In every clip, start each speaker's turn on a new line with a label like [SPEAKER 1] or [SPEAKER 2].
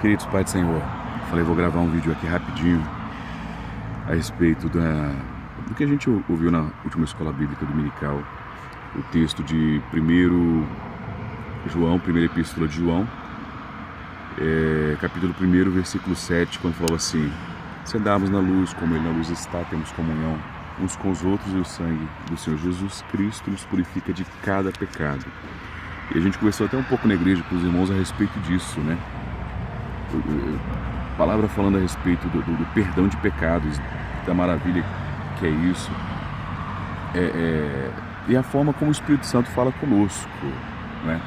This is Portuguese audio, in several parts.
[SPEAKER 1] Queridos Pai do Senhor, falei, vou gravar um vídeo aqui rapidinho a respeito do que a gente ouviu na última escola bíblica dominical, o texto de 1 João, primeira epístola de João, capítulo 1, versículo 7, quando falava assim: se andarmos na luz, como Ele na luz está, temos comunhão uns com os outros, e o sangue do Senhor Jesus Cristo nos purifica de cada pecado. E a gente conversou até um pouco na igreja com os irmãos a respeito disso, né? A palavra falando a respeito do perdão de pecados, da maravilha que é isso, e a forma como o Espírito Santo fala conosco, né?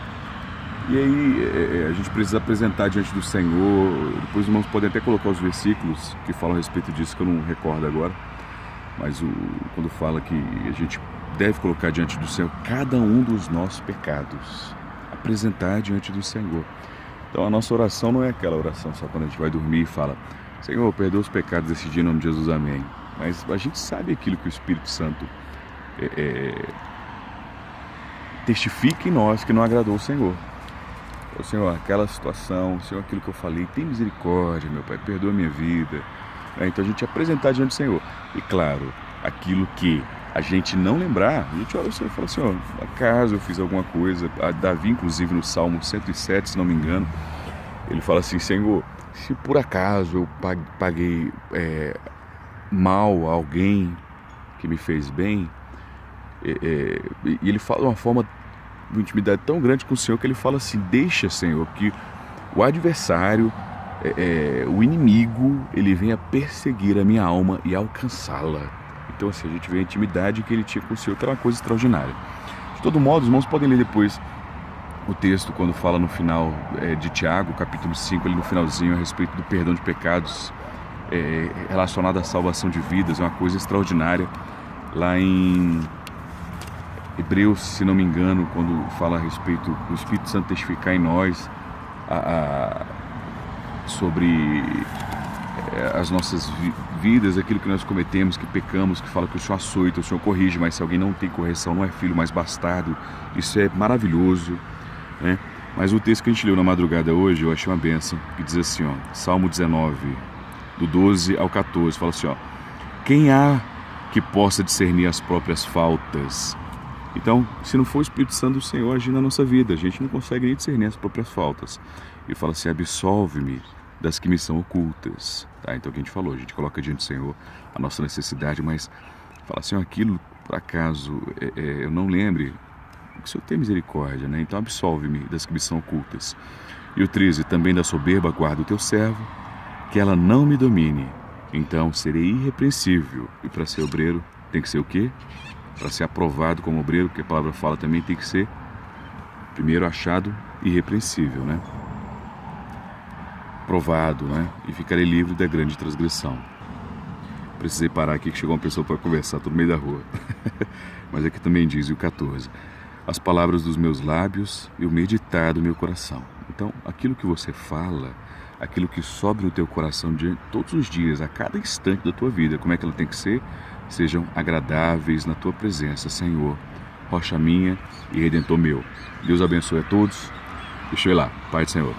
[SPEAKER 1] E aí a gente precisa apresentar diante do Senhor. Depois os irmãos podem até colocar os versículos que falam a respeito disso, que eu não recordo agora, mas quando fala que a gente deve colocar diante do Senhor cada um dos nossos pecados, apresentar diante do Senhor. Então a nossa oração não é aquela oração só quando a gente vai dormir e fala: Senhor, perdoa os pecados desse dia em nome de Jesus, amém. Mas a gente sabe aquilo que o Espírito Santo testifica em nós que não agradou o Senhor. O Senhor, aquela situação, Senhor, aquilo que eu falei, tem misericórdia, meu Pai, perdoa a minha vida. Então a gente apresentar diante do Senhor. E claro, aquilo que a gente não lembrar, a gente olha o Senhor e fala: Senhor, acaso eu fiz alguma coisa. Davi, inclusive, no Salmo 107, se não me engano, ele fala assim: Senhor, se por acaso eu paguei mal a alguém que me fez bem, e ele fala de uma forma de intimidade tão grande com o Senhor que ele fala assim: deixa, Senhor, que o adversário, o inimigo, ele venha perseguir a minha alma e alcançá-la. Então assim, a gente vê a intimidade que ele tinha com o Senhor, que era uma coisa extraordinária. De todo modo, os irmãos podem ler depois o texto quando fala no final de Tiago, capítulo 5, ali no finalzinho, a respeito do perdão de pecados, relacionado à salvação de vidas. É uma coisa extraordinária. Lá em Hebreus, se não me engano, quando fala a respeito do Espírito Santo testificar em nós sobre as nossas vidas, aquilo que nós cometemos, que pecamos, que fala que o Senhor açoita, o Senhor corrige, mas se alguém não tem correção, não é filho, mas bastardo. Isso é maravilhoso, né? Mas o texto que a gente leu na madrugada hoje, eu achei uma bênção, que diz assim, ó, Salmo 19, do 12 ao 14, fala assim, ó: quem há que possa discernir as próprias faltas? Então, se não for o Espírito Santo do Senhor agir na nossa vida, a gente não consegue nem discernir as próprias faltas. Ele fala assim: absolve-me das que me são ocultas. Tá? Então, o que a gente falou, a gente coloca diante do Senhor a nossa necessidade, mas fala assim: aquilo, por acaso, eu não lembre, que o Senhor tem misericórdia, né? Então, absolve-me das que me são ocultas. E o 13, também da soberba guarda o teu servo, que ela não me domine. Então, serei irrepreensível. E para ser obreiro, tem que ser o quê? Para ser aprovado como obreiro, porque a palavra fala também, tem que ser primeiro achado irrepreensível, né? Provado, né? E ficarei livre da grande transgressão. Precisei parar aqui que chegou uma pessoa para conversar, tô no meio da rua. Mas aqui também diz, e o 14: as palavras dos meus lábios e o meditar do meu coração. Então, aquilo que você fala, aquilo que sobe no teu coração todos os dias, a cada instante da tua vida, como é que ela tem que ser? Sejam agradáveis na tua presença, Senhor, rocha minha e redentor meu. Deus abençoe a todos. Deixa eu ir lá. Pai do Senhor.